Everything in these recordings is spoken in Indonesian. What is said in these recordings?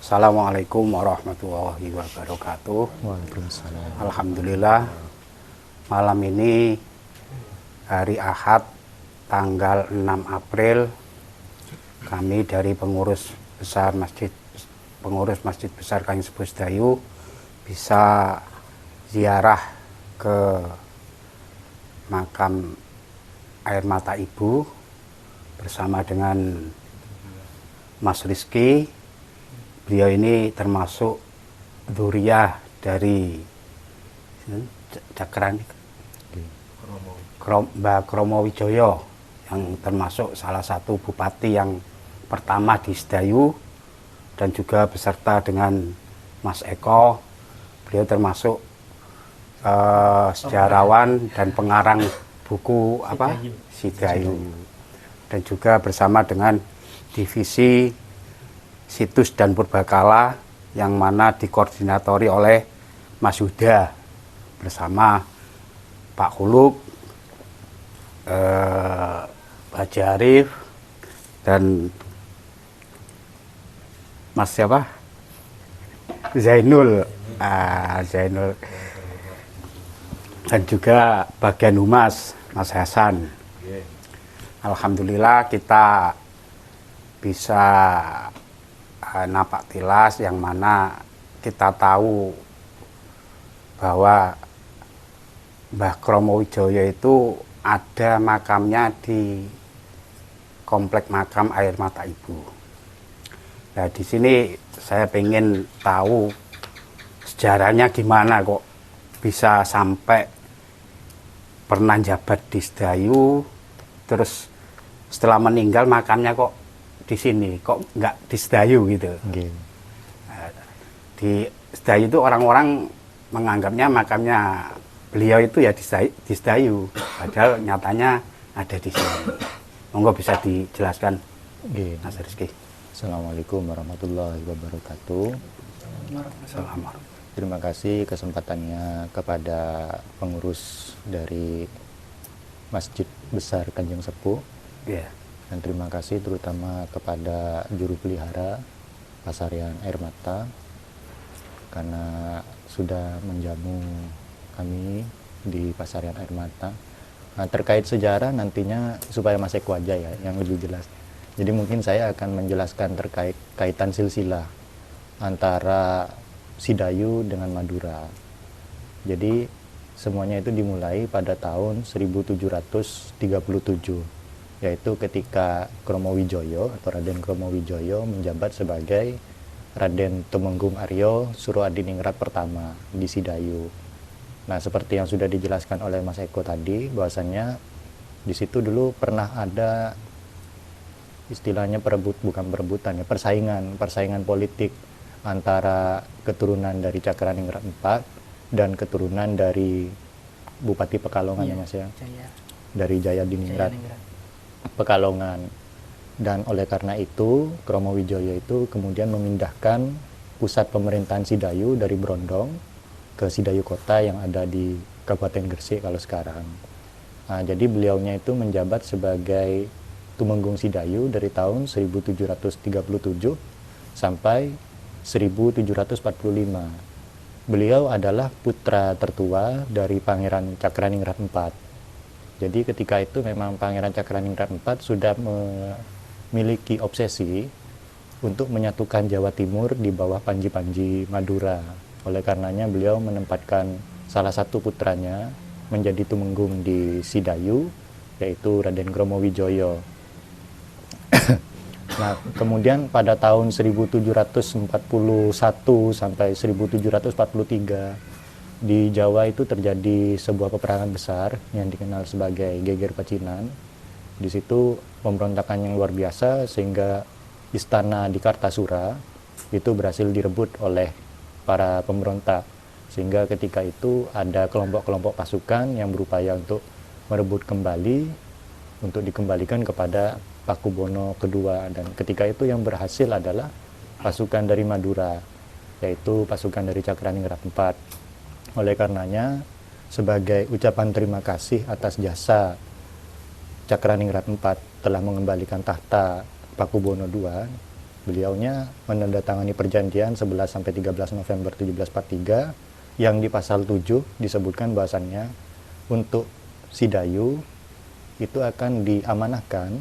Assalamualaikum warahmatullahi wabarakatuh. Waalaikumsalam. Alhamdulillah, malam ini hari Ahad tanggal 6 April kami dari pengurus Masjid Besar Kanjeng Sepuh Sedayu bisa ziarah ke makam Air Mata Ibu bersama dengan Mas Rizky. Beliau ini termasuk dzuriyah dari Cakran Mbah Kromo Wijoyo, yang termasuk salah satu bupati yang pertama di Sedayu, dan juga beserta dengan Mas Eko. Beliau termasuk sejarawan dan pengarang buku Sedayu, dan juga bersama dengan divisi situs dan purbakala yang mana dikoordinatori oleh Mas Huda bersama Pak Huluk, Haji Arif, dan Mas siapa? Zainul, dan juga bagian humas Mas Hasan. Alhamdulillah kita bisa napak tilas, yang mana kita tahu bahwa Mbah Kromo Wijoyo itu ada makamnya di komplek makam Air Mata Ibu. Nah, di sini saya pengen tahu sejarahnya gimana kok bisa sampai pernah jabat di Sedayu, terus setelah meninggal makamnya kok di sini, kok nggak di Sedayu gitu. Okay. Di Sedayu itu orang-orang menganggapnya makamnya beliau itu ya di Sedayu, padahal nyatanya ada di sini. Monggo bisa dijelaskan, Mas Rizky. Assalamualaikum warahmatullahi wabarakatuh. Assalamualaikum. Terima kasih kesempatannya kepada pengurus dari Masjid Besar Kanjeng Sepuh. Yeah. Dan terima kasih terutama kepada juru pelihara Pasarian Air Mata karena sudah menjamu kami di Pasarian Air Mata. Nah, terkait sejarah nantinya supaya Mas Eko aja ya yang lebih jelas. Jadi mungkin saya akan menjelaskan terkait kaitan silsilah antara Sedayu dengan Madura. Jadi semuanya itu dimulai pada tahun 1737. Yaitu ketika Kromo Wijoyo atau Raden Kromo Wijoyo menjabat sebagai Raden Tumenggung Aryo Suroadiningrat pertama di Sedayu. Nah, seperti yang sudah dijelaskan oleh Mas Eko tadi, bahwasannya di situ dulu pernah ada istilahnya persaingan politik antara keturunan dari Cakraningrat IV dan keturunan dari Bupati Pekalongan, ya Mas ya. Dari Jaya Diningrat Pekalongan. Dan oleh karena itu Kromo Wijoyo itu kemudian memindahkan pusat pemerintahan Sedayu dari Brondong ke Sedayu Kota yang ada di Kabupaten Gresik kalau sekarang. Nah, jadi beliaunya itu menjabat sebagai Tumenggung Sedayu dari tahun 1737 sampai 1745. Beliau adalah putra tertua dari Pangeran Cakraningrat IV. Jadi ketika itu memang Pangeran Cakraningrat IV sudah memiliki obsesi untuk menyatukan Jawa Timur di bawah Panji-Panji Madura. Oleh karenanya beliau menempatkan salah satu putranya menjadi tumenggung di Sedayu, yaitu Raden Kromo Wijoyo. Nah, kemudian pada tahun 1741 sampai 1743 di Jawa itu terjadi sebuah peperangan besar yang dikenal sebagai Geger Pecinan. Di situ pemberontakan yang luar biasa sehingga istana di Kartasura itu berhasil direbut oleh para pemberontak. Sehingga ketika itu ada kelompok-kelompok pasukan yang berupaya untuk merebut kembali, untuk dikembalikan kepada Pakubono II. Dan ketika itu yang berhasil adalah pasukan dari Madura, yaitu pasukan dari Cakraningrat IV. Oleh karenanya, sebagai ucapan terima kasih atas jasa Cakraningrat IV telah mengembalikan tahta Pakubono II, Beliaunya menandatangani perjanjian 11 sampai 13 November 1743 yang di pasal 7 disebutkan bahwasannya untuk Sidayu itu akan diamanahkan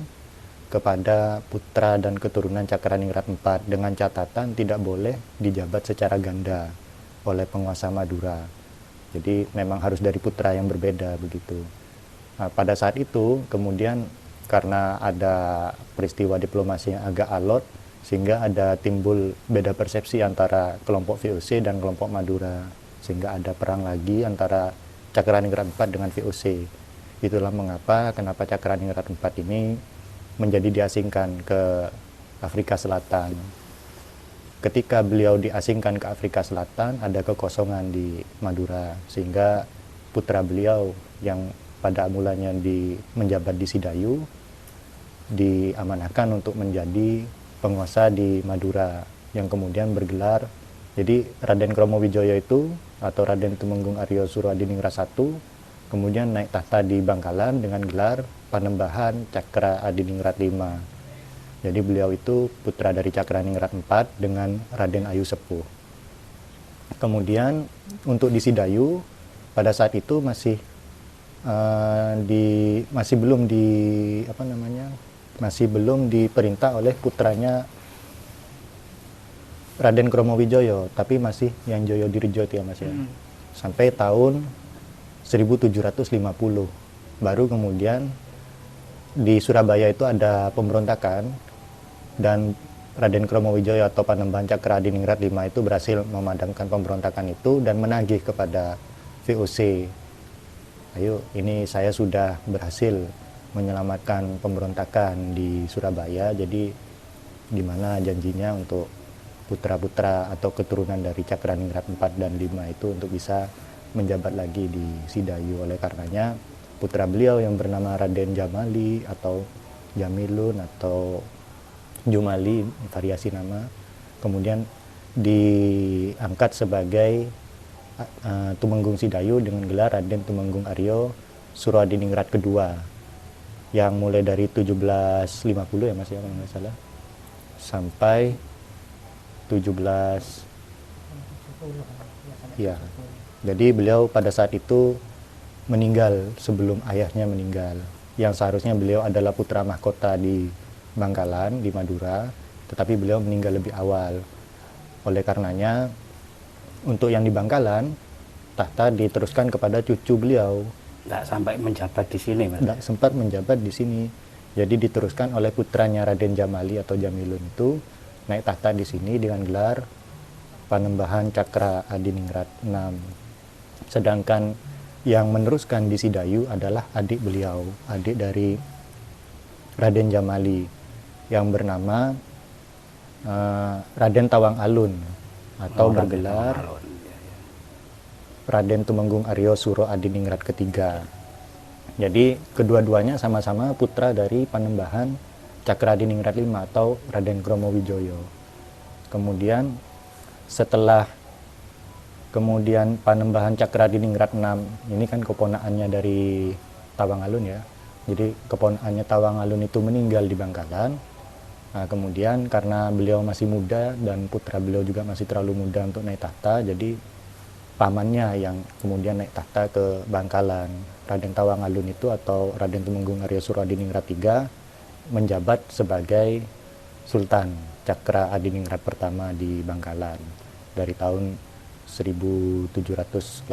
kepada putra dan keturunan Cakraningrat IV dengan catatan tidak boleh dijabat secara ganda oleh penguasa Madura. Jadi memang harus dari putra yang berbeda begitu. Nah, pada saat itu kemudian karena ada peristiwa diplomasi yang agak alot sehingga ada timbul beda persepsi antara kelompok VOC dan kelompok Madura, sehingga ada perang lagi antara Cakraningrat IV dengan VOC. Itulah kenapa Cakraningrat IV ini menjadi diasingkan ke Afrika Selatan. Ketika beliau diasingkan ke Afrika Selatan, ada kekosongan di Madura, sehingga putra beliau yang pada mulanya menjabat di Sidayu diamanahkan untuk menjadi penguasa di Madura, yang kemudian bergelar. Jadi Raden Kromowijoyo itu atau Raden Tumenggung Aryo Suroadiningrat I kemudian naik tahta di Bangkalan dengan gelar Panembahan Cakra Adiningrat V. Jadi beliau itu putra dari Cakraningrat IV dengan Raden Ayu Sepuh. Kemudian untuk di Sidayu pada saat itu masih belum diperintah oleh putranya Raden Kromowijoyo, tapi masih yang Joyo Dirjo ya Mas ya. Sampai tahun 1750 baru kemudian di Surabaya itu ada pemberontakan dan Raden Kromowijoyo atau Panembahan Cakra Adiningrat V itu berhasil memadamkan pemberontakan itu dan menagih kepada VOC, ayo ini saya sudah berhasil menyelamatkan pemberontakan di Surabaya, jadi gimana janjinya untuk putra-putra atau keturunan dari Cakraningrat IV dan V itu untuk bisa menjabat lagi di Sidayu. Oleh karenanya putra beliau yang bernama Raden Jamali atau Jamilun atau Jumali, variasi nama, kemudian diangkat sebagai Tumenggung Sidayu dengan gelar Raden Tumenggung Aryo Suroadiningrat II, yang mulai dari 1750 ya Mas ya kalau nggak salah sampai 17 ya. Jadi beliau pada saat itu meninggal sebelum ayahnya meninggal, yang seharusnya beliau adalah putra mahkota di Bangkalan di Madura, tetapi beliau meninggal lebih awal. Oleh karenanya untuk yang di Bangkalan tahta diteruskan kepada cucu beliau. Tidak sampai menjabat di sini, Mas. Tidak sempat menjabat di sini. Jadi diteruskan oleh putranya Raden Jamali atau Jamilun itu naik tahta di sini dengan gelar Panembahan Cakra Adiningrat VI. Sedangkan yang meneruskan di Sidayu adalah adik beliau, adik dari Raden Jamali yang bernama Raden Tawang Alun atau bergelar Raden Tumenggung Aryo Suroadiningrat III. Jadi kedua-duanya sama-sama putra dari Panembahan Cakra Adiningrat V atau Raden Kromowijoyo. Kemudian setelah Panembahan Cakra Adiningrat VI ini kan keponakannya dari Tawang Alun ya. Jadi keponakannya Tawang Alun itu meninggal di Bangkalan. Nah, kemudian karena beliau masih muda dan putra beliau juga masih terlalu muda untuk naik tahta, jadi pamannya yang kemudian naik tahta ke Bangkalan. Raden Tawang Alun itu atau Raden Tumenggung Aryo Suroadiningrat III menjabat sebagai Sultan Cakra Adiningrat pertama di Bangkalan dari tahun 1780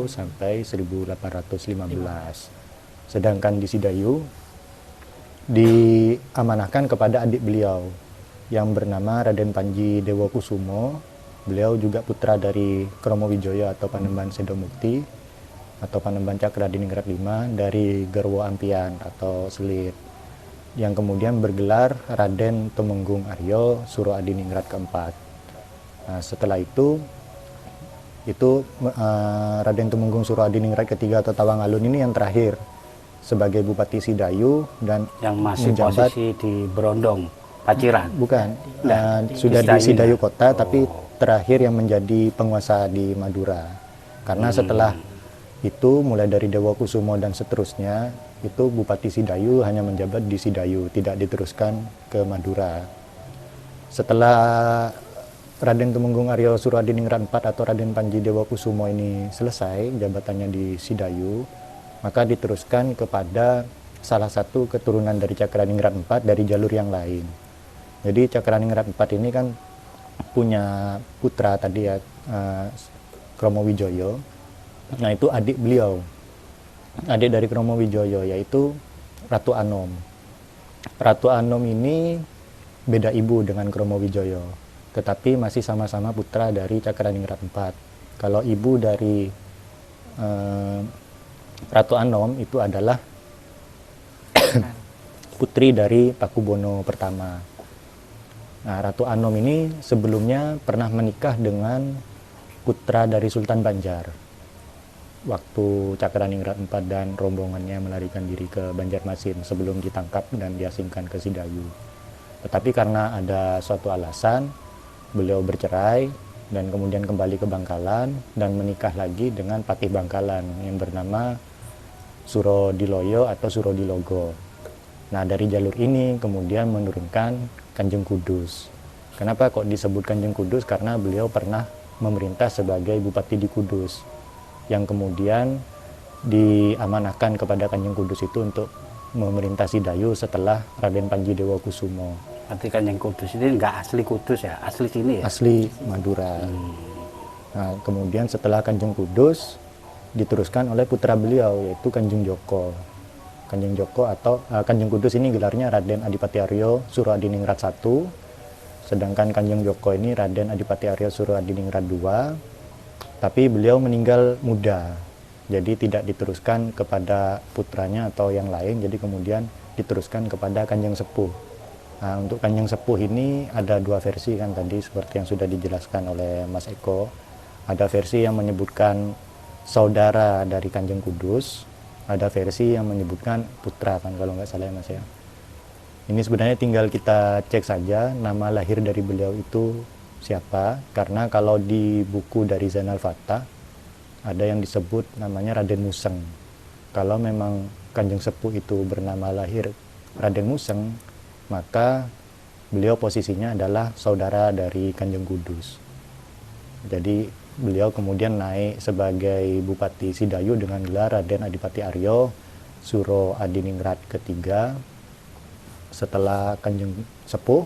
sampai 1815. Sedangkan di Sidayu diamanahkan kepada adik beliau yang bernama Raden Panji Dewokusumo. Beliau juga putra dari Kromowijoyo atau Panembahan Sedomukti atau Panembahan Cakra Adiningrat V dari Garwo Ampian atau Selir, yang kemudian bergelar Raden Tumenggung Aryo Suroadiningrat keempat. Nah, setelah itu Raden Tumenggung Suroadiningrat ketiga atau Tawang Alun ini yang terakhir sebagai Bupati Sidayu dan yang masih menjabat posisi di Brondong, Paciran. Bukan, sudah di Sidayu Kota, tapi terakhir yang menjadi penguasa di Madura. Karena setelah itu mulai dari Dewokusumo dan seterusnya itu Bupati Sidayu hanya menjabat di Sidayu, tidak diteruskan ke Madura. Setelah Raden Tumenggung Aryo Suradiningrat IV atau Raden Panji Dewakusumo ini selesai jabatannya di Sidayu, maka diteruskan kepada salah satu keturunan dari Cakraningrat IV dari jalur yang lain. Jadi Cakraningrat IV ini kan punya putra tadi ya, Kromowijoyo. Nah itu adik beliau, adik dari Kromowijoyo, yaitu Ratu Anom. Ratu Anom ini beda ibu dengan Kromowijoyo, tetapi masih sama-sama putra dari Cakraningrat IV. Kalau ibu dari Ratu Anom itu adalah putri dari Pakubono pertama. Nah, Ratu Anom ini sebelumnya pernah menikah dengan putra dari Sultan Banjar. Waktu Cakraningrat IV dan rombongannya melarikan diri ke Banjarmasin sebelum ditangkap dan diasingkan ke Sidayu. Tetapi karena ada suatu alasan, beliau bercerai dan kemudian kembali ke Bangkalan dan menikah lagi dengan Patih Bangkalan yang bernama Surodiloyo atau Surodilogo. Nah, dari jalur ini kemudian menurunkan Kanjeng Kudus. Kenapa kok disebut Kanjeng Kudus? Karena beliau pernah memerintah sebagai Bupati di Kudus, yang kemudian diamanahkan kepada Kanjeng Kudus itu untuk memerintah Sidayu setelah Raden Panji Dewakusumo. Berarti Kanjeng Kudus ini nggak asli Kudus ya, asli sini ya? Asli Madura. Nah, kemudian setelah Kanjeng Kudus diteruskan oleh putra beliau yaitu Kanjeng Joko. Kanjeng Joko atau Kanjeng Kudus ini gelarnya Raden Adipati Aryo Suradiningrat I, sedangkan Kanjeng Joko ini Raden Adipati Aryo Suradiningrat II, tapi beliau meninggal muda, jadi tidak diteruskan kepada putranya atau yang lain, jadi kemudian diteruskan kepada Kanjeng Sepuh. Nah, untuk Kanjeng Sepuh ini ada dua versi kan tadi seperti yang sudah dijelaskan oleh Mas Eko. Ada versi yang menyebutkan saudara dari Kanjeng Kudus, ada versi yang menyebutkan putra kan kalau nggak salah ya Mas ya. Ini sebenarnya tinggal kita cek saja nama lahir dari beliau itu siapa, karena kalau di buku dari Zainal Fatah ada yang disebut namanya Raden Museng. Kalau memang Kanjeng Sepuh itu bernama lahir Raden Museng, maka beliau posisinya adalah saudara dari Kanjeng Kudus. Jadi beliau kemudian naik sebagai Bupati Sidayu dengan gelar Raden Adipati Aryo Suradiningrat III. Setelah Kanjeng Sepuh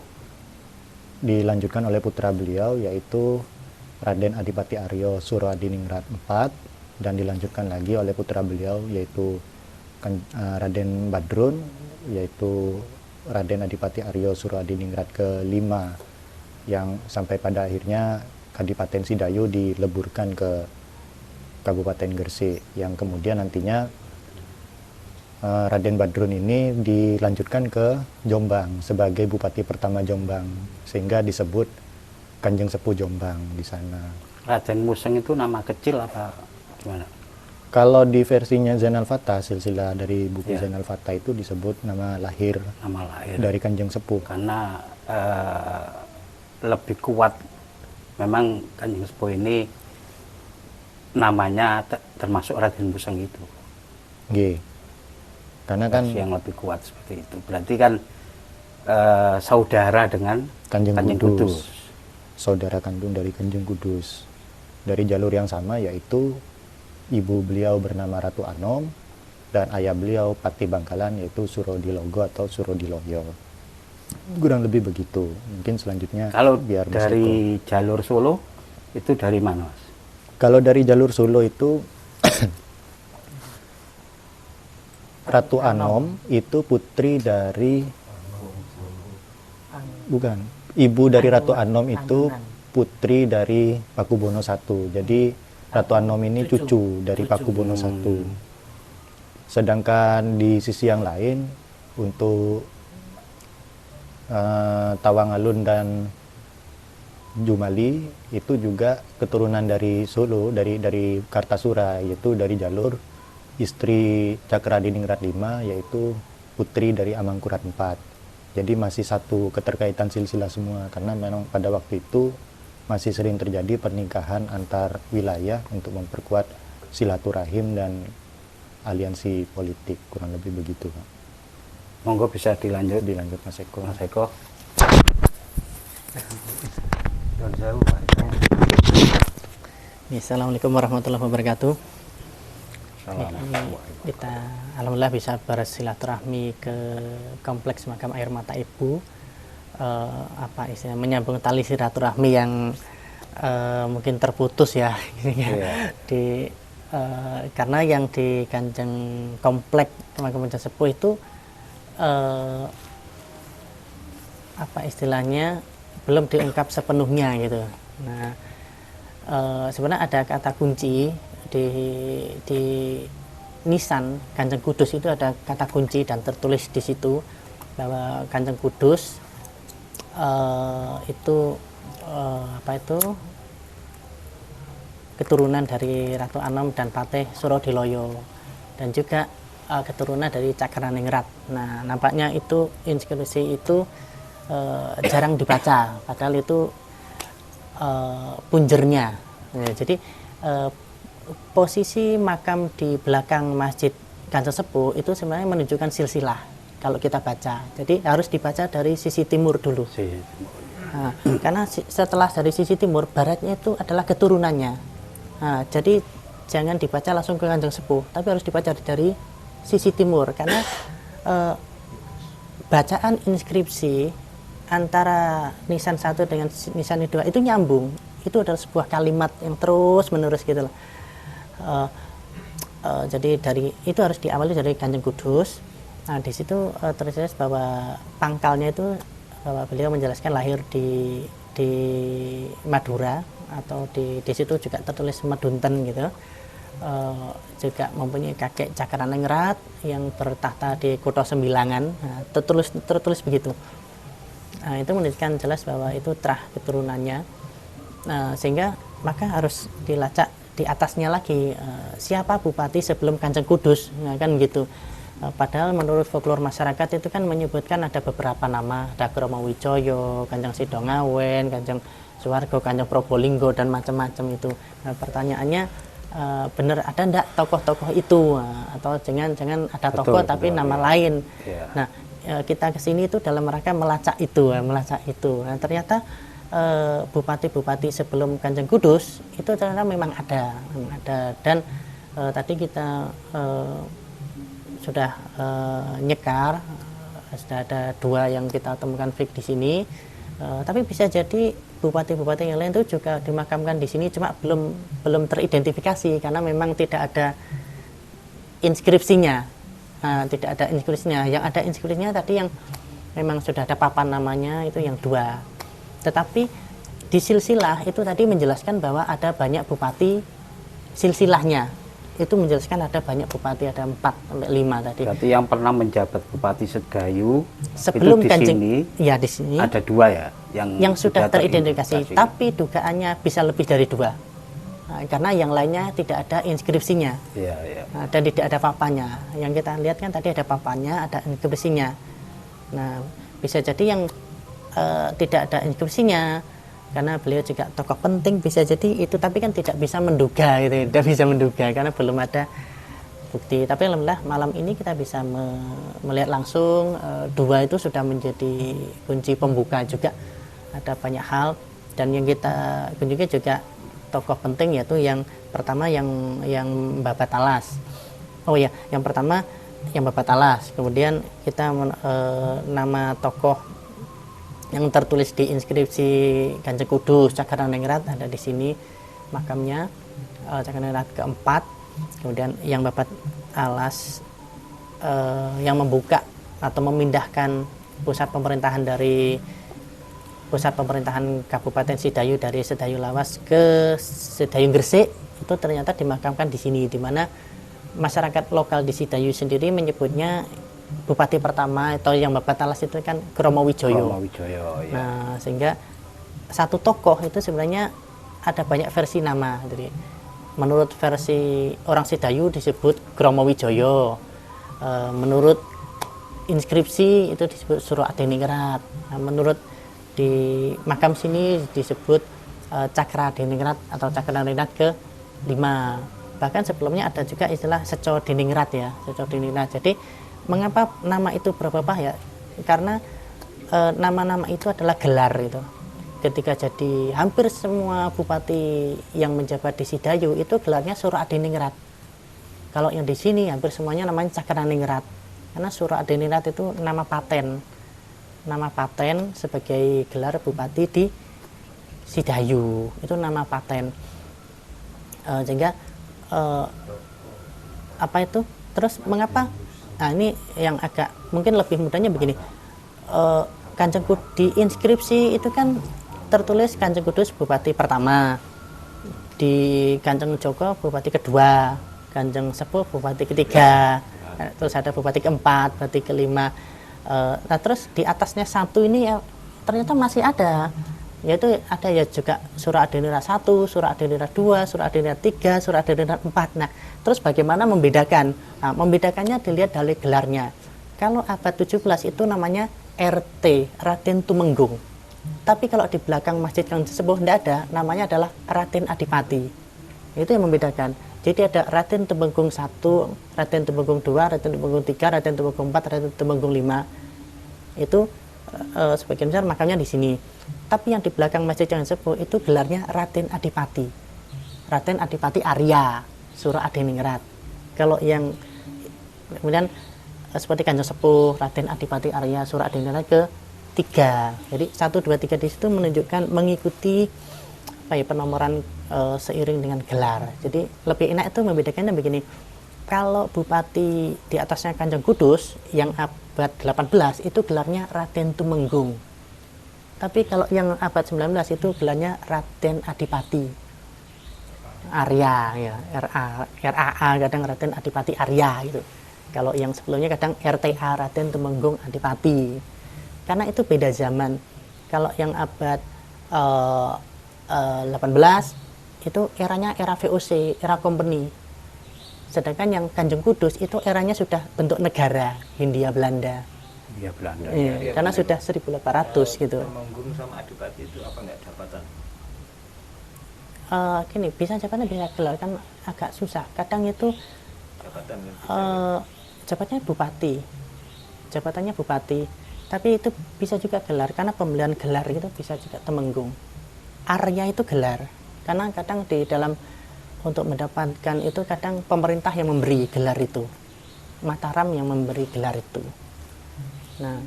dilanjutkan oleh putra beliau yaitu Raden Adipati Aryo Suradiningrat IV, dan dilanjutkan lagi oleh putra beliau yaitu Raden Badrun, yaitu Raden Adipati Aryo Suradiningrat ke-5, yang sampai pada akhirnya Kadipaten Sidayu dileburkan ke Kabupaten Gresik, yang kemudian nantinya Raden Badrun ini dilanjutkan ke Jombang sebagai Bupati pertama Jombang, sehingga disebut Kanjeng Sepuh Jombang di sana. Raden Museng itu nama kecil apa gimana? Kalau di versinya Zainal Fatah, silsilah dari buku Zainal Fatah itu disebut nama lahir dari Kanjeng Sepuh. Karena lebih kuat memang Kanjeng Sepuh ini namanya termasuk Raden Museng itu. Nggih. Karena kan yang lebih kuat seperti itu. Berarti kan saudara dengan Kanjeng Kudus. Saudara kandung dari Kanjeng Kudus. Dari jalur yang sama, yaitu ibu beliau bernama Ratu Anom dan ayah beliau Patih Bangkalan yaitu Surodilogo atau Surodiloyo. Kurang lebih begitu. Mungkin selanjutnya kalau biar dari jalur Solo itu dari mana, Mas? Kalau dari jalur Solo itu Ratu Anom itu putri dari ibu dari Ratu Anom itu putri dari Pakubono I. Jadi Ratu Anom ini cucu dari Pakubono I. Sedangkan di sisi yang lain untuk Tawangalun dan Jumali itu juga keturunan dari Solo, dari Kartasura, yaitu dari jalur istri Cakradiningrat V, yaitu putri dari Amangkurat IV. Jadi masih satu keterkaitan silsilah semua, karena memang pada waktu itu masih sering terjadi pernikahan antar wilayah untuk memperkuat silaturahim dan aliansi politik, kurang lebih begitu, Pak. Monggo bisa dilanjut Mas Eko. Mas Eko. Nuwun sewu, Pak. Assalamualaikum warahmatullahi wabarakatuh. Assalamualaikum. Kita alhamdulillah bisa bersilaturahmi ke kompleks makam air mata ibu, apa istilahnya, menyambung tali silaturahmi yang mungkin terputus ya. Iya. Karena yang di Kanjeng komplek makam Kanjeng Sepuh itu apa istilahnya belum diungkap sepenuhnya gitu. Nah, sebenarnya ada kata kunci di nisan Kanjeng Kudus, itu ada kata kunci dan tertulis di situ bahwa Kanjeng Kudus itu apa itu keturunan dari Ratu Anom dan Patih Surodiloyo, dan juga keturunan dari Cakraningrat. Nah, nampaknya itu inskripsi itu jarang dibaca, padahal itu punjernya. Ya, jadi posisi makam di belakang Masjid Kanjeng Sepuh itu sebenarnya menunjukkan silsilah kalau kita baca. Jadi harus dibaca dari sisi timur dulu. Nah, karena setelah dari sisi timur, baratnya itu adalah keturunannya. Nah, jadi jangan dibaca langsung ke Kanjeng Sepuh, tapi harus dibaca dari sisi timur, karena bacaan inskripsi antara nisan 1 dengan nisan 2 itu nyambung. Itu adalah sebuah kalimat yang terus menerus gitu loh. Jadi dari itu harus diawali dari Kanjeng Kudus. Nah, di situ terjelas bahwa pangkalnya itu bahwa beliau menjelaskan lahir di Madura, atau di situ juga tertulis Medunten gitu. Juga mempunyai kakek Cakraningrat yang bertahta di Kutha Sembilangan. Nah, tertulis begitu. Nah, itu menunjukkan jelas bahwa itu terah keturunannya. Sehingga maka harus dilacak di atasnya lagi, siapa bupati sebelum Kanjeng Kudus. Nah, kan gitu. Padahal menurut folklore masyarakat itu kan menyebutkan ada beberapa nama, ada Kromo Wijoyo, Kanjeng Sidongawen, Kanjeng Suwargo, Kanjeng Probolinggo, dan macam-macam itu. Nah, pertanyaannya, benar ada enggak tokoh-tokoh itu, atau jangan ada tokoh tapi nama lain. Yeah. Nah, kita kesini itu dalam rangka melacak itu. Nah, ternyata bupati-bupati sebelum Kanjeng Kudus itu ternyata memang ada. Dan tadi kita sudah nyekar, sudah ada 2 yang kita temukan fik di sini. Tapi bisa jadi bupati-bupati yang lain itu juga dimakamkan di sini, cuma belum teridentifikasi karena memang tidak ada inskripsinya. Tidak ada inskripsinya. Yang ada inskripsinya tadi yang memang sudah ada papan namanya, itu yang 2. Tetapi di silsilah itu tadi menjelaskan bahwa ada banyak bupati silsilahnya. Itu menjelaskan ada banyak bupati, ada 4 sampai 5 tadi. Berarti yang pernah menjabat Bupati Sedayu sebelum itu Kanjeng, di sini ada 2 ya yang sudah teridentifikasi, tapi dugaannya bisa lebih dari 2. Nah, karena yang lainnya tidak ada inskripsinya. Iya. Nah, dan tidak ada papannya. Yang kita lihat kan tadi ada papannya, ada inskripsinya. Nah, bisa jadi yang tidak ada inskripsinya karena beliau juga tokoh penting, bisa jadi itu, tapi kan tidak bisa menduga gitu, tidak bisa menduga karena belum ada bukti. Tapi alhamdulillah malam ini kita bisa melihat langsung 2 itu sudah menjadi kunci pembuka juga. Ada banyak hal, dan yang kita kunjungi juga tokoh penting, yaitu yang pertama yang Babat Talas. Oh ya, yang pertama yang Babat Talas. Kemudian kita nama tokoh yang tertulis di inskripsi Kanjeng Kudus Cakraningrat ada di sini makamnya, Cakraningrat keempat. Kemudian yang Babat Alas yang membuka atau memindahkan pusat pemerintahan Kabupaten Sedayu dari Sedayu Lawas ke Sedayu Gresik, itu ternyata dimakamkan di sini, di mana masyarakat lokal di Sedayu sendiri menyebutnya bupati pertama atau yang Babat Talas itu kan Kromo Wijoyo. Iya. Nah, sehingga satu tokoh itu sebenarnya ada banyak versi nama. Jadi menurut versi orang Sedayu disebut Kromo Wijoyo. Menurut inskripsi itu disebut Suro Adiningrat. Nah, menurut di makam sini disebut Cakradiningrat atau Cakraningrat ke-5. Bahkan sebelumnya ada juga istilah Seco Diningrat ya, Seco Diningrat. Jadi mengapa nama itu berubah ya? Karena nama-nama itu adalah gelar itu. ketika jadi hampir semua bupati yang menjabat di Sidayu itu gelarnya Suradiningrat. Kalau yang di sini hampir semuanya namanya Cakraningrat. Karena Suradiningrat itu nama paten. Nama paten sebagai gelar bupati di Sidayu. Itu nama paten. Sehingga apa itu? Terus mengapa? Nah, ini yang agak mungkin lebih mudahnya begini. Kanjeng Kudus di inskripsi itu kan tertulis Kanjeng Kudus Bupati pertama, di Kanjeng Joko Bupati kedua, Kanjeng Sepuh Bupati ketiga, terus ada Bupati keempat, Bupati kelima. Nah terus di atasnya satu ini ya ternyata masih ada, yaitu ada ya juga Suradiningrat 1, Suradiningrat 2, Suradiningrat 3, Suradiningrat 4. Nah terus bagaimana membedakan? Nah, membedakannya dilihat dari gelarnya. Kalau abad 17 itu namanya RT, Raden Tumenggung. Tapi kalau di belakang Masjid Kanjeng Sepuh tidak ada, namanya adalah Raden Adipati. Itu yang membedakan. Jadi ada Raden Tumenggung 1, Raden Tumenggung 2, Raden Tumenggung 3, Raden Tumenggung 4, Raden Tumenggung 5. Itu sebagian besar makamnya di sini. Tapi yang di belakang Masjid Kanjeng Sepuh itu gelarnya Raden Adipati. Raden Adipati Arya, Suradiningrat. Kalau yang kemudian seperti Kanjeng Sepuh, Raden Adipati Arya, Suradiningrat ke 3. Jadi 1, 2, 3 di situ menunjukkan mengikuti penomoran seiring dengan gelar. Jadi lebih enak itu membedakannya begini. Kalau bupati di atasnya Kanjeng Kudus yang abad 18 itu gelarnya Raden Tumenggung. Tapi kalau yang abad 19 itu gelarnya Raden Adipati Arya ya, RAA kadang Raden Adipati Arya gitu. Kalau yang sebelumnya kadang RTA Raden Tumenggung Adipati. Karena itu beda zaman. Kalau yang abad 18 itu eranya era VOC, era company. Sedangkan yang Kanjeng Kudus itu eranya sudah bentuk negara, Hindia Belanda. Hindia Belanda. Iya, karena sudah 1800 gitu. Tumenggung sama Adipati itu apa enggak jabatan? Gini, bisa jabatan bisa gelar kan agak susah. Kadang itu Jabatan jabatannya bupati. Jabatannya bupati. Tapi itu bisa juga gelar, karena pembelian gelar itu bisa juga Temenggung. Arya itu gelar, karena kadang di dalam untuk mendapatkan itu kadang pemerintah yang memberi gelar itu, Mataram yang memberi gelar itu. Nah,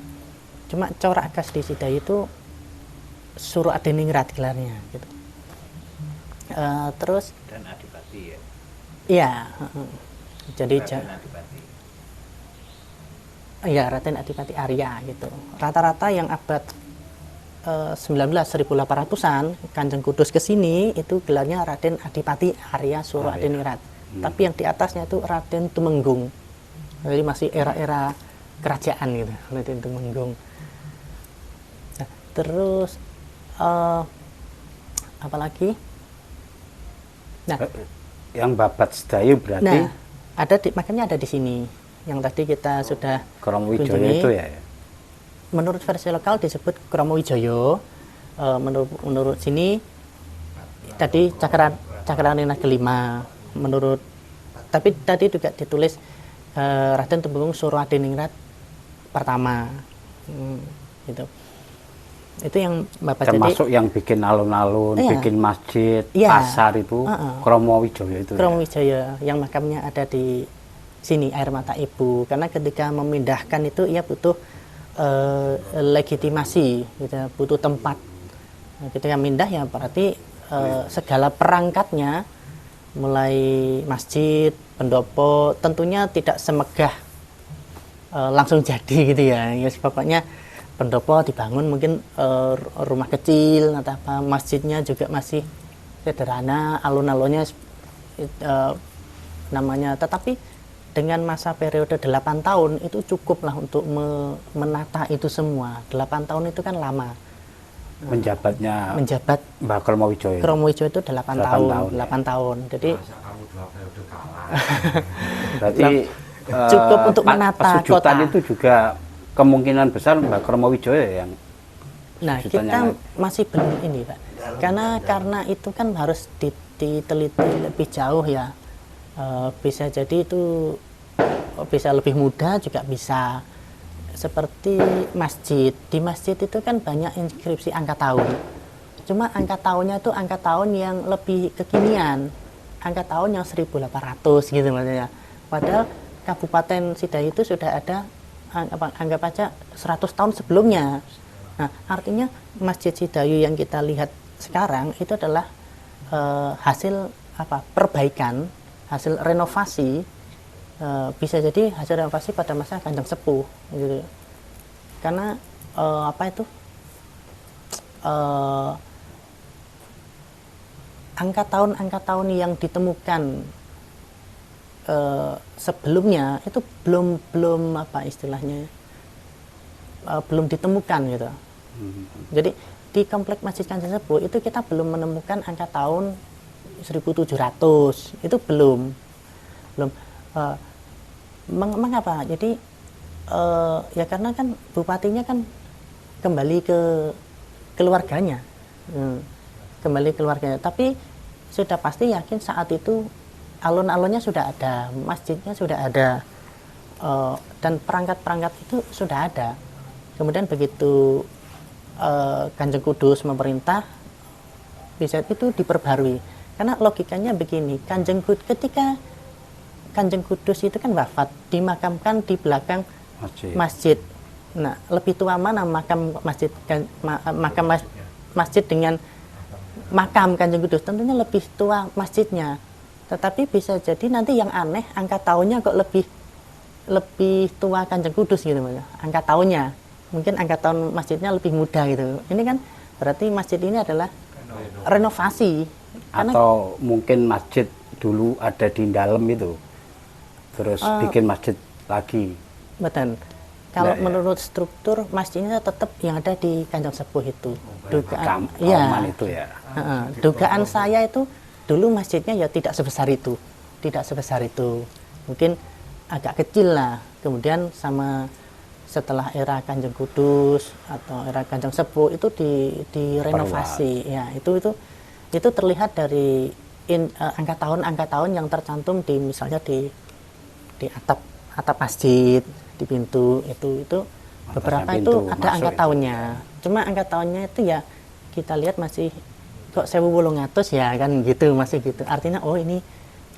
cuma corak khas di Sidayu itu Suradiningrat gelarnya, gitu. Terus dan Adipati ya. Iya, jadi Raden Adipati. ya Raden Adipati Arya gitu. Rata-rata yang abad 1800-an Kanjeng Kudus ke sini itu gelarnya Raden Adipati Arya Suradiningrat. Tapi yang di atasnya itu Raden Tumenggung. Jadi masih era-era kerajaan gitu, Raden Tumenggung. Nah, terus apa lagi? Nah, yang babat Sedayu berarti makanya ada di sini. Yang tadi kita sudah Kromowijaya kunjungi. itu ya. Menurut versi lokal disebut Kromowijaya. Menurut sini tadi Cakraningrat kelima. Tapi tadi juga ditulis Raden Tumenggung Suradiningrat pertama. Gitu. Itu yang Bapak termasuk yang bikin alun-alun, iya, bikin masjid, iya, pasar itu Kromowijaya itu. Kromowijaya yang makamnya ada di sini, Air Mata Ibu. Karena ketika memindahkan itu ia butuh legitimasi, gitu, butuh tempat. Nah, ketika mindah ya berarti segala perangkatnya, mulai masjid, pendopo, tentunya tidak semegah langsung jadi gitu ya. Ya pokoknya pendopo dibangun mungkin rumah kecil atau apa, masjidnya juga masih sederhana, alun-alunnya namanya. Tetapi dengan masa periode 8 tahun itu cukuplah untuk menata itu semua. 8 tahun itu kan lama. Menjabat Mbah Kromowijaya. Kromowijaya itu 8 tahun. 8 tahun. Jadi berarti cukup untuk menata Pesujutan kota. itu juga kemungkinan besar Mbah Kromowijaya yang Nah, kita masih belum ini, Pak. Karena itu kan harus diteliti lebih jauh ya. Bisa jadi itu bisa lebih mudah, juga bisa seperti masjid. Di masjid itu kan banyak inskripsi angka tahun. Cuma angka tahunnya itu angka tahun yang lebih kekinian, angka tahun yang 1800 gitu maksudnya. Padahal Kabupaten Sidayu itu sudah ada anggap aja 100 tahun sebelumnya. Nah, artinya Masjid Sidayu yang kita lihat sekarang itu adalah hasil perbaikan, hasil renovasi, bisa jadi hasil renovasi pada masa Kanjeng Sepuh gitu. Karena angka tahun yang ditemukan sebelumnya itu belum belum ditemukan gitu. Jadi di komplek Masjid Kanjeng Sepuh itu kita belum menemukan angka tahun 1700, itu belum. Mengapa? Jadi ya karena kan bupatinya kan kembali ke keluarganya, tapi sudah pasti yakin saat itu alun-alunnya sudah ada, masjidnya sudah ada, dan perangkat-perangkat itu sudah ada. Kemudian begitu Kanjeng Kudus memerintah, bisa itu diperbarui. Karena logikanya begini, ketika Kanjeng Kudus itu kan wafat, dimakamkan di belakang masjid. Nah, lebih tua mana makam masjid dengan makam Kanjeng Kudus? Tentunya lebih tua masjidnya. Tetapi bisa jadi nanti yang aneh, angka tahunnya kok lebih tua Kanjeng Kudus gitu, angka tahunnya. Mungkin angka tahun masjidnya lebih muda gitu. Ini kan berarti masjid ini adalah renovasi. Atau mungkin masjid dulu ada di dalam itu, terus bikin masjid lagi. Betul. Kalau menurut struktur masjidnya tetap yang ada di Kanjeng Sepuh itu. Dugaan itu ya. Dugaan saya itu dulu masjidnya ya tidak sebesar itu. Mungkin agak kecil lah. Kemudian setelah era Kanjeng Kudus atau era Kanjeng Sepuh itu direnovasi. Ya, itu terlihat dari angka tahun yang tercantum di misalnya di atap masjid, di pintu itu beberapa itu ada angka tahunnya. Cuma angka tahunnya itu ya kita lihat masih kok 1800 ya kan gitu, masih gitu. Artinya oh ini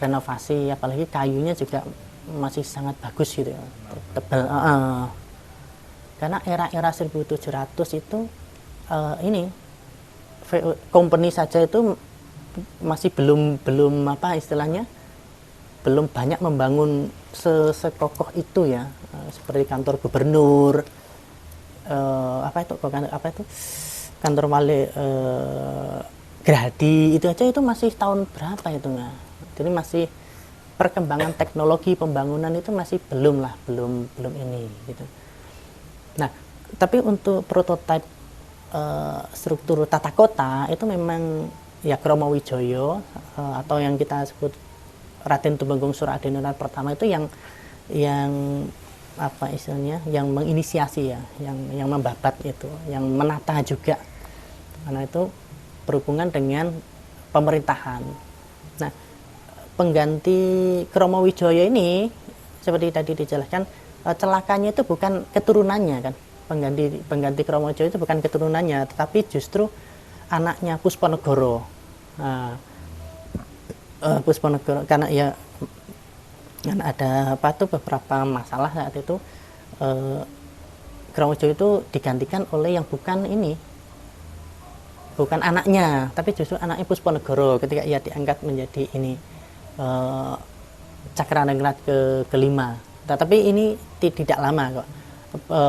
renovasi, apalagi kayunya juga masih sangat bagus gitu ya, tebal. Karena era 1700 itu ini company saja itu masih belum istilahnya belum banyak membangun sekokoh itu ya, seperti kantor gubernur, kantor wali Gerhadi itu aja itu masih tahun berapa itu nggak? Jadi masih perkembangan teknologi pembangunan itu masih belum ini gitu. Nah, tapi untuk prototipe struktur tata kota itu memang ya Kromo Wijaya atau yang kita sebut Raden Tumenggung Suradiningrat pertama itu yang apa istilahnya, yang menginisiasi ya, yang membabat itu, yang menata juga, karena itu berhubungan dengan pemerintahan. Nah, pengganti Kromo Wijaya ini seperti tadi dijelaskan, celakanya itu bukan keturunannya kan, pengganti Kromo Wijaya itu bukan keturunannya, tetapi justru anaknya Puspanegara. Nah, Puspanegara karena ya kan ada beberapa masalah saat itu, Kromo Wijaya itu digantikan oleh yang bukan anaknya, tapi justru anaknya Puspanegara ketika ia diangkat menjadi ini Cakraningrat kelima. Tapi ini tidak lama kok,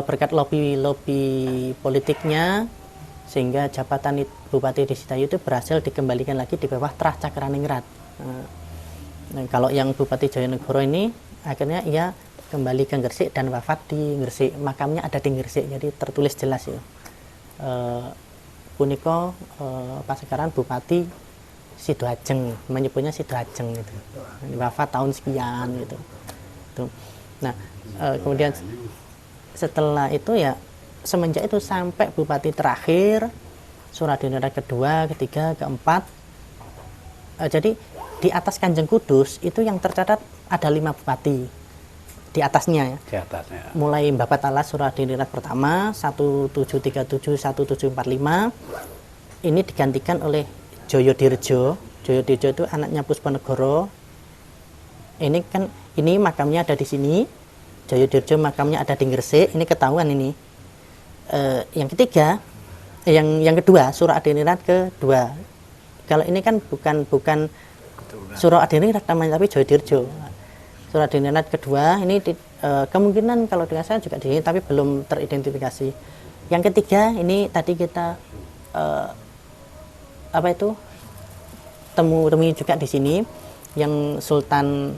berkat lobby politiknya sehingga jabatan Bupati di Sidayu itu berhasil dikembalikan lagi di bawah Trah Cakraningrat. Nah, kalau yang Bupati Jayanegara ini akhirnya ia kembali ke Gresik dan wafat di Gresik, makamnya ada di Gresik, jadi tertulis jelas ya. Punika pas sekarang Bupati Sidoajeng, menyebutnya Sidoajeng gitu. Wafat tahun sekian gitu. Nah, kemudian setelah itu ya semenjak itu sampai Bupati terakhir, Suradiningrat kedua, ketiga, keempat. Jadi di atas Kanjeng Kudus itu yang tercatat ada 5 bupati di atasnya ya. Di atasnya. Mulai Babat Alas Suradiningrat pertama 1737 1745 ini digantikan oleh Joyodirjo. Joyodirjo itu anaknya Puspanegara. Ini makamnya ada di sini. Joyodirjo makamnya ada di Gresik. Ini ketahuan ini. Yang ketiga, yang kedua, Suro Adiningrat kedua. Kalau ini kan bukan Suro Adiningrat namanya, tapi Joyodirjo. Suro Adiningrat kedua ini kemungkinan kalau dengan saya juga di sini, tapi belum teridentifikasi. Yang ketiga ini tadi kita temui juga di sini yang Sultan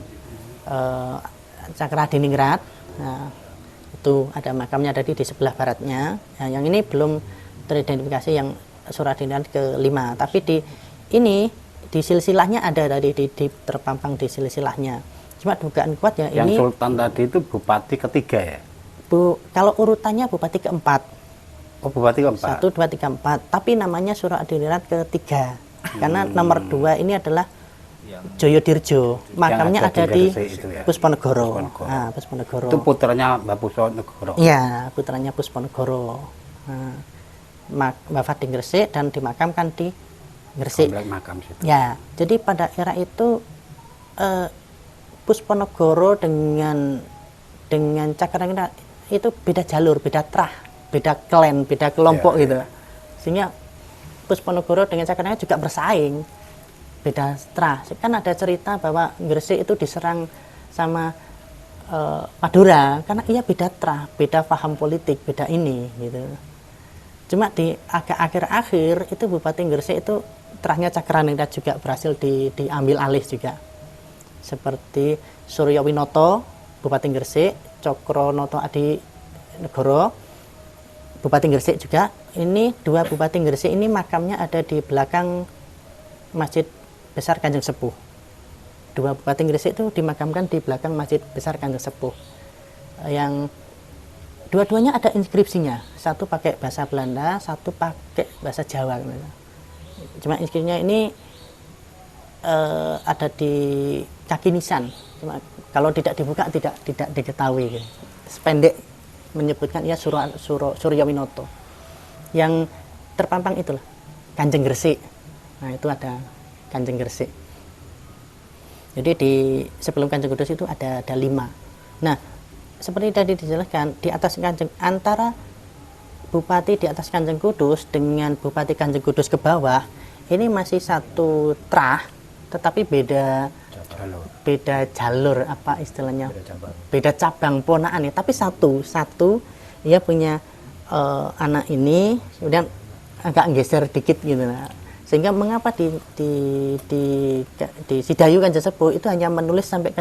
Cakra Adiningrat. Nah, itu ada makamnya di sebelah baratnya. Nah, yang ini belum teridentifikasi yang Suro Adiningrat kelima, tapi di silsilahnya ada tadi terpampang di silsilahnya. Cuma dugaan kuat ya yang ini Sultan tadi itu bupati ketiga ya? Kalau urutannya bupati keempat. Oh, bupati keempat. 1, 2, 3, 4. Tapi namanya Suro Adiningrat ketiga. Karena nomor 2 ini adalah Joyodirjo. Makamnya ada di ya? Puspanegara. Nah, Puspanegara. Itu putranya Mbah Puspanegara. Iya, putranya Puspanegara. Nah, wafat di Gresik dan dimakamkan di Gresik. Komplek makam situ. Ya, jadi pada era itu Puspanegara dengan Cakraningrat itu beda jalur, beda trah, beda klan, beda kelompok gitu. Sehingga Puspanegara dengan Cakraningrat juga bersaing, beda trah. Kan ada cerita bahwa Gresik itu diserang sama Madura karena ia beda trah, beda paham politik, beda ini gitu. Cuma di agak akhir-akhir itu Bupati Gresik itu trahnya Cakraningrat juga berhasil diambil alih juga. Seperti Suryawinoto, Bupati Gresik, Cokronoto Adinegoro, Bupati Gresik juga. Ini dua Bupati Gresik ini makamnya ada di belakang Masjid Besar Kanjeng Sepuh. Dua Bupati Gresik itu dimakamkan di belakang Masjid Besar Kanjeng Sepuh. Yang dua-duanya ada inskripsinya. Satu pakai bahasa Belanda, satu pakai bahasa Jawa. Cuma inskripsinya ini ada di kaki nisan. Cuma kalau tidak dibuka tidak diketahui. Sependek menyebutkan ya Suryawinoto. Yang terpampang itulah Kanjeng Gresik. Nah, itu ada Kanjeng Gresik. Jadi sebelum Kanjeng Kudus itu ada 5. Nah, seperti tadi dijelaskan, di atas Kanjeng antara Bupati di atas Kanjeng Kudus dengan Bupati Kanjeng Kudus ke bawah ini masih satu trah, tetapi beda jalur apa istilahnya, beda cabang ponaan ya, tapi satu ia punya anak ini kemudian agak geser dikit gitu. Nah, sehingga mengapa di Sidayu Kanjeng Sepuh itu hanya menulis sampai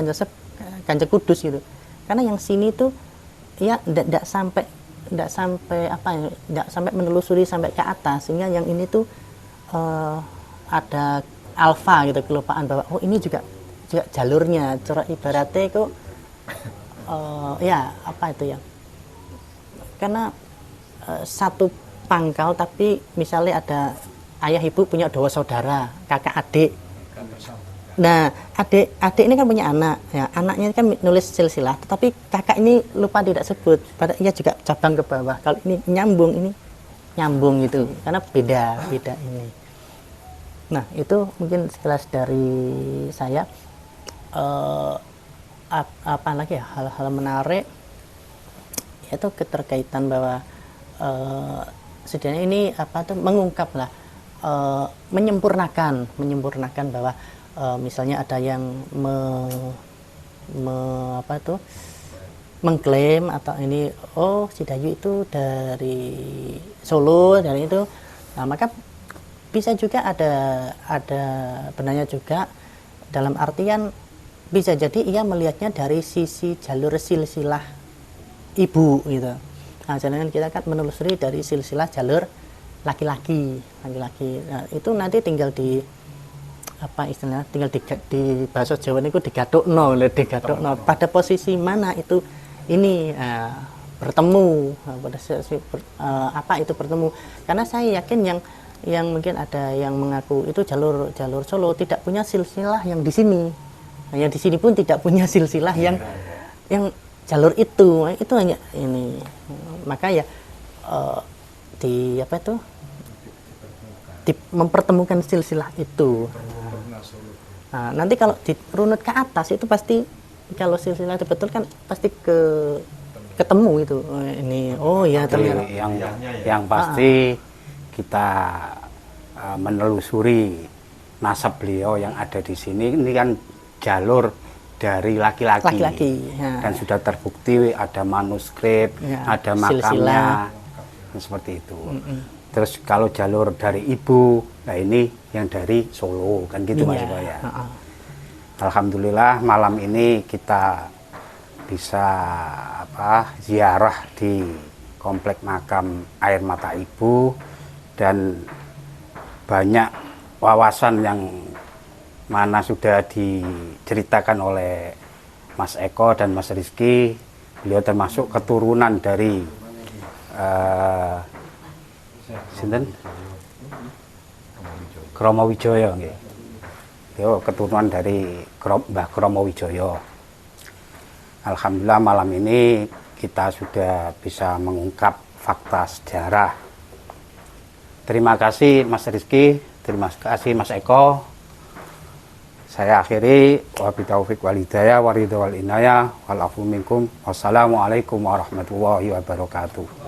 Kanjeng Kudus gitu, karena yang sini tuh ya tidak sampai menelusuri sampai ke atas, sehingga yang ini tuh ada alfa gitu, kelupaan bahwa oh ini juga jalurnya, cara ibaratnya kok ya apa itu ya, karena satu pangkal tapi misalnya ada ayah ibu punya 2 saudara, kakak adik. Nah, adik ini kan punya anak, ya anaknya kan nulis silsilah, tetapi kakak ini lupa tidak sebut, padahal ia juga cabang ke bawah. Kalau ini nyambung gitu, karena beda ini. Nah, itu mungkin sekilas dari saya. Apa lagi ya hal-hal menarik, yaitu keterkaitan bahwa setidaknya ini mengungkaplah, menyempurnakan bahwa misalnya ada yang mengklaim atau ini Sidayu itu dari Solo, dari itu. Nah, maka bisa juga ada benarnya juga, dalam artian bisa jadi ia melihatnya dari sisi jalur silsilah ibu gitu. Nah, jangan kita kan menelusuri dari silsilah jalur laki-laki. Nah, itu nanti tinggal tinggal di bahasa Jawa niku digathukno. Pada posisi mana itu ini bertemu, pada posisi itu bertemu. Karena saya yakin yang mungkin ada yang mengaku itu jalur Solo tidak punya silsilah yang di sini. Yang di sini pun tidak punya silsilah yang jalur itu hanya ini. Maka ya mempertemukan silsilah itu. Nah, nanti kalau dirunut ke atas itu pasti, kalau silsilah itu betul kan pasti ketemu itu. Oh, ini oh ya ternyata yang pasti kita menelusuri nasab beliau yang ada di sini. Ini kan jalur dari laki-laki ya. dan sudah terbukti ada manuskrip, Ya, ada makamnya, seperti itu. Terus kalau jalur dari ibu, nah ini yang dari Solo kan gitu Mas Eko ya. Alhamdulillah malam ini kita bisa ziarah di komplek makam Air Mata Ibu, dan banyak wawasan yang mana sudah diceritakan oleh Mas Eko dan Mas Rizky. Beliau termasuk keturunan dari sinten? Kromo Wijaya nggih. Beliau keturunan dari Mbah Kromo Wijaya. Alhamdulillah malam ini kita sudah bisa mengungkap fakta sejarah. Terima kasih Mas Rizky, terima kasih Mas Eko. Saya akhiri, wabillahi taufiq wal hidayah, waridho wal inayah, wal afu minkum. Wassalamualaikum warahmatullahi wabarakatuh.